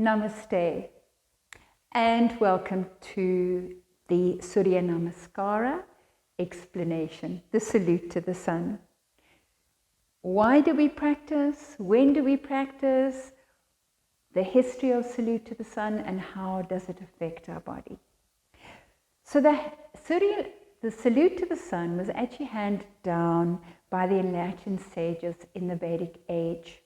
Namaste and welcome to the Surya Namaskara explanation, the salute to the sun. Why do we practice? When do we practice? The history of salute to the sun and how does it affect our body? So the salute to the sun was actually handed down by the enlightened sages in the Vedic age.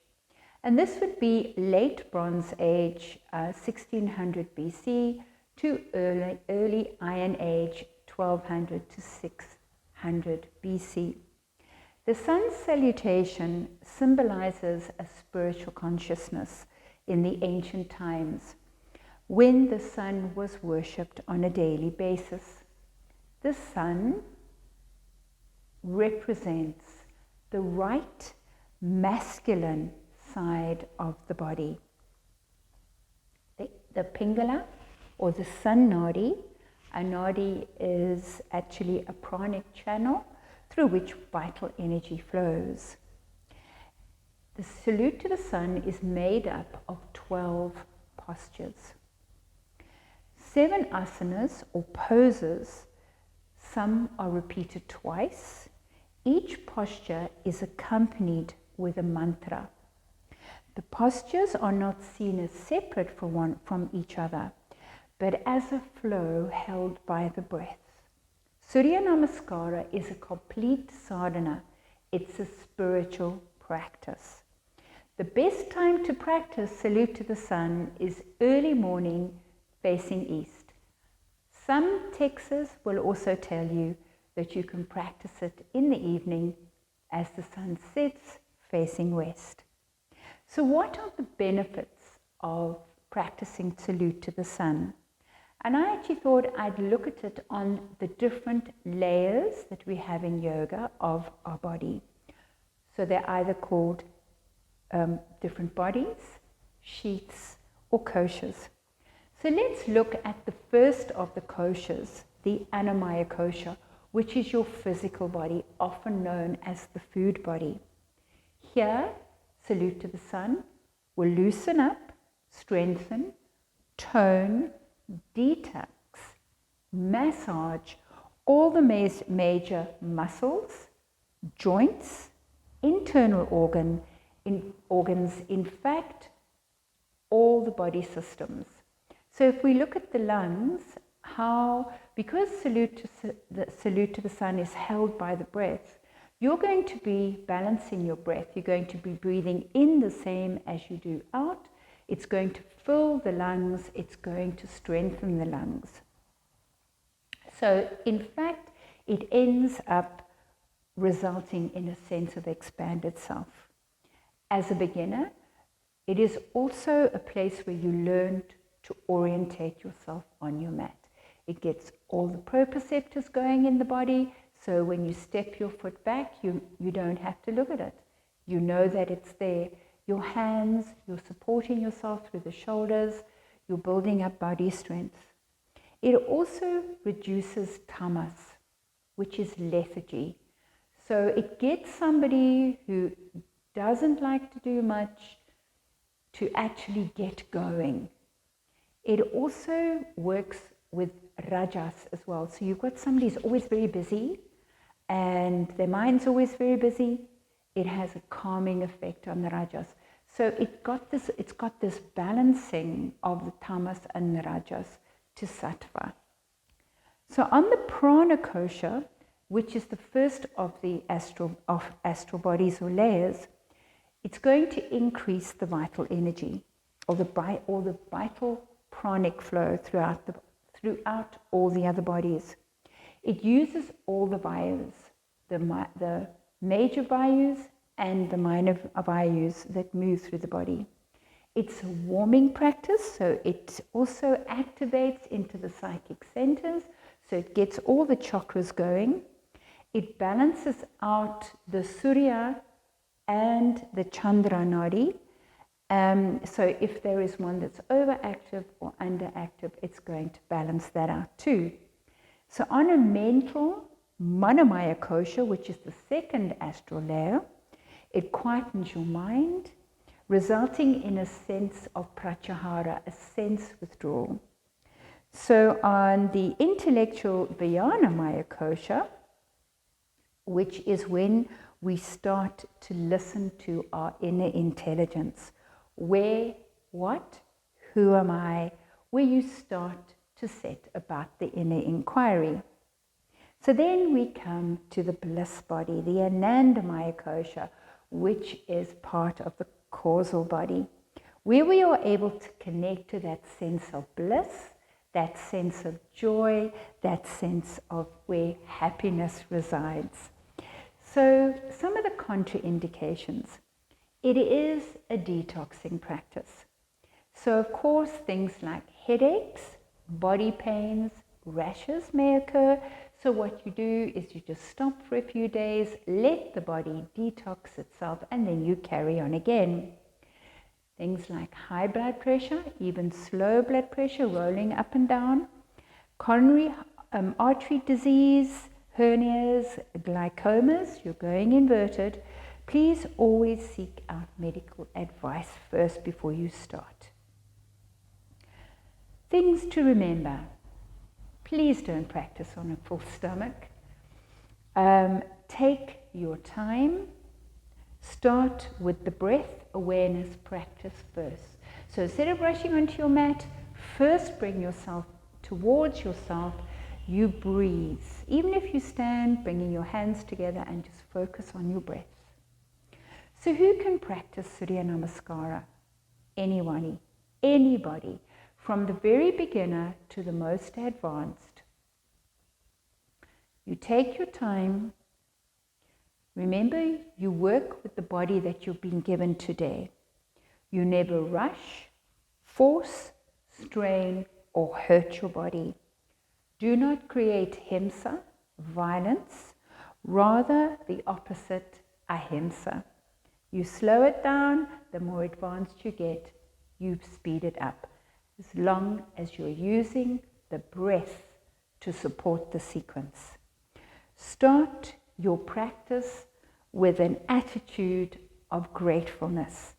And this would be late Bronze Age, 1600 BC, to early Iron Age, 1200 to 600 BC. The sun's salutation symbolizes a spiritual consciousness in the ancient times, when the sun was worshipped on a daily basis. The sun represents the right masculine side of the body. The Pingala, or the sun nadi, a nadi is actually a pranic channel through which vital energy flows. The salute to the sun is made up of 12 postures. 7 asanas or poses, some are repeated twice. Each posture is accompanied with a mantra. The postures are not seen as separate from each other, but as a flow held by the breath. Surya Namaskara is a complete sadhana. It's a spiritual practice. The best time to practice salute to the sun is early morning facing east. Some texts will also tell you that you can practice it in the evening as the sun sets facing west. So what are the benefits of practicing salute to the sun? And I actually thought I'd look at it on the different layers that we have in yoga of our body. So they're either called different bodies, sheaths, or koshas. So let's look at the first of the koshas, the Annamaya kosha, which is your physical body, often known as the food body. Here, salute to the sun will loosen up, strengthen, tone, detox, massage all the major muscles, joints, internal organs, in fact, all the body systems. So if we look at the lungs, because salute to the sun is held by the breath, you're going to be balancing your breath. You're going to be breathing in the same as you do out. It's going to fill the lungs. It's going to strengthen the lungs. So in fact, it ends up resulting in a sense of expanded self. As a beginner, it is also a place where you learn to orientate yourself on your mat. It gets all the proprioceptors going in the body. So when you step your foot back, you don't have to look at it. You know that it's there. Your hands, you're supporting yourself through the shoulders. You're building up body strength. It also reduces tamas, which is lethargy. So it gets somebody who doesn't like to do much to actually get going. It also works with rajas as well. So you've got somebody who's always very busy, and their mind's always very busy. It has a calming effect on the rajas. So it's got this balancing of the tamas and the rajas to sattva. So on the prana kosha, which is the first of the astral bodies or layers, it's going to increase the vital energy or the vital pranic flow throughout all the other bodies. It uses all the vayus, the major vayus and the minor vayus that move through the body. It's a warming practice, so it also activates into the psychic centers, so it gets all the chakras going. It balances out the Surya and the Chandra nadi. So if there is one that's overactive or underactive, it's going to balance that out too. So on a mental Manomaya kosha, which is the second astral layer, it quietens your mind, resulting in a sense of pratyahara, a sense withdrawal. So on the intellectual Vijnana Maya kosha, which is when we start to listen to our inner intelligence, where, what, who am I, where you start to set about the inner inquiry. So then we come to the bliss body, the Anandamaya kosha, which is part of the causal body, where we are able to connect to that sense of bliss, that sense of joy, that sense of where happiness resides. So some of the contraindications. It is a detoxing practice. So of course things like headaches, body pains, rashes may occur. So what you do is you just stop for a few days, let the body detox itself, and then you carry on again. Things like high blood pressure, even slow blood pressure, rolling up and down, coronary artery disease, hernias, glycomas, you're going inverted, please always seek out medical advice first before you start. Things to remember. Please don't practice on a full stomach. Take your time. Start with the breath awareness practice first. So instead of rushing onto your mat, first bring yourself towards yourself. You breathe. Even if you stand, bringing your hands together and just focus on your breath. So who can practice Surya Namaskara? Anybody, from the very beginner to the most advanced. You take your time. Remember, you work with the body that you've been given today. You never rush, force, strain, or hurt your body. Do not create himsa, violence, rather the opposite, ahimsa. You slow it down, the more advanced you get, you speed it up, as long as you're using the breath to support the sequence. Start your practice with an attitude of gratefulness,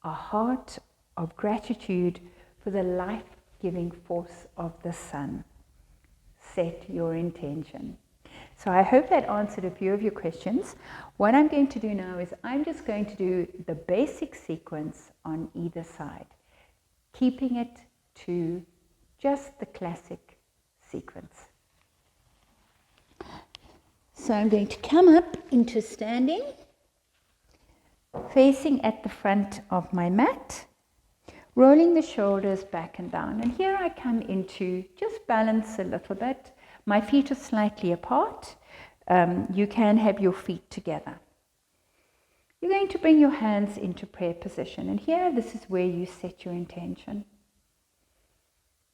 a heart of gratitude for the life-giving force of the sun. Set your intention. So I hope that answered a few of your questions. What I'm going to do now is I'm just going to do the basic sequence on either side, keeping it to just the classic sequence. So I'm going to come up into standing, facing at the front of my mat, rolling the shoulders back and down. And here I come into just balance a little bit. My feet are slightly apart. You can have your feet together. You're going to bring your hands into prayer position. And here, this is where you set your intention.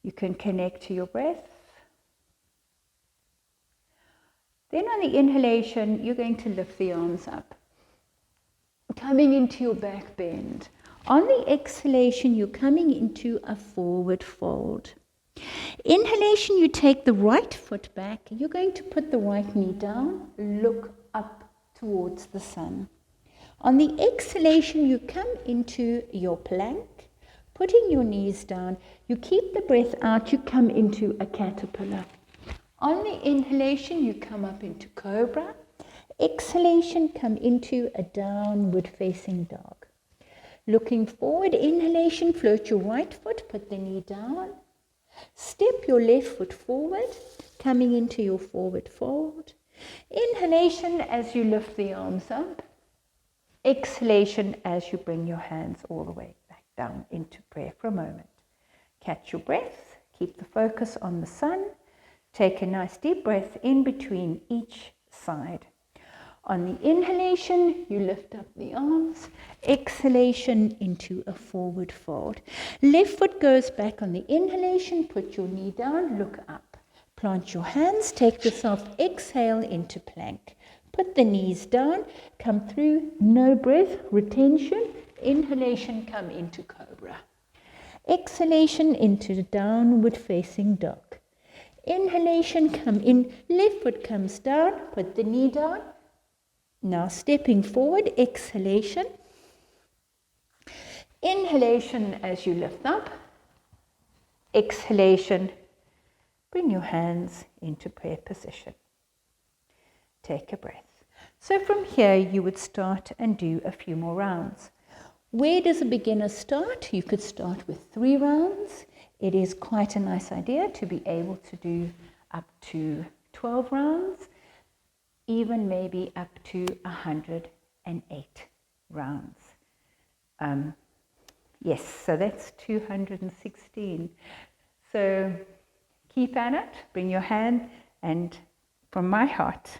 You can connect to your breath. Then on the inhalation, you're going to lift the arms up, coming into your back bend. On the exhalation, you're coming into a forward fold. Inhalation, you take the right foot back. You're going to put the right knee down, look up towards the sun. On the exhalation, you come into your plank, putting your knees down. You keep the breath out, you come into a caterpillar. On the inhalation, you come up into cobra. Exhalation, come into a downward facing dog. Looking forward, inhalation, float your right foot, put the knee down. Step your left foot forward, coming into your forward fold. Inhalation as you lift the arms up. Exhalation as you bring your hands all the way back down into prayer for a moment. Catch your breath, keep the focus on the sun. Take a nice deep breath in between each side. On the inhalation, you lift up the arms. Exhalation into a forward fold. Left foot goes back on the inhalation. Put your knee down, look up. Plant your hands, take the soft exhale into plank. Put the knees down, come through, no breath, retention. Inhalation, come into cobra. Exhalation into downward facing dog. Inhalation, come in, left foot comes down, put the knee down. Now stepping forward, exhalation. Inhalation as you lift up. Exhalation, bring your hands into prayer position. Take a breath. So from here you would start and do a few more rounds. Where does a beginner start? You could start with 3 rounds. It is quite a nice idea to be able to do up to 12 rounds, even maybe up to 108 rounds. Yes, so that's 216. So keep at it, bring your hand, and from my heart,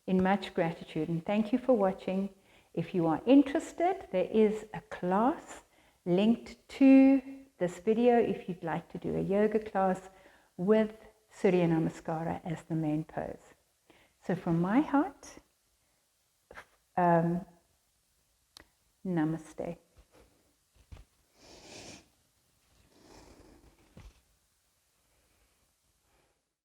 in much gratitude, and thank you for watching. If you are interested, there is a class linked to this video if you'd like to do a yoga class with Surya Namaskara as the main pose. So from my heart, Namaste.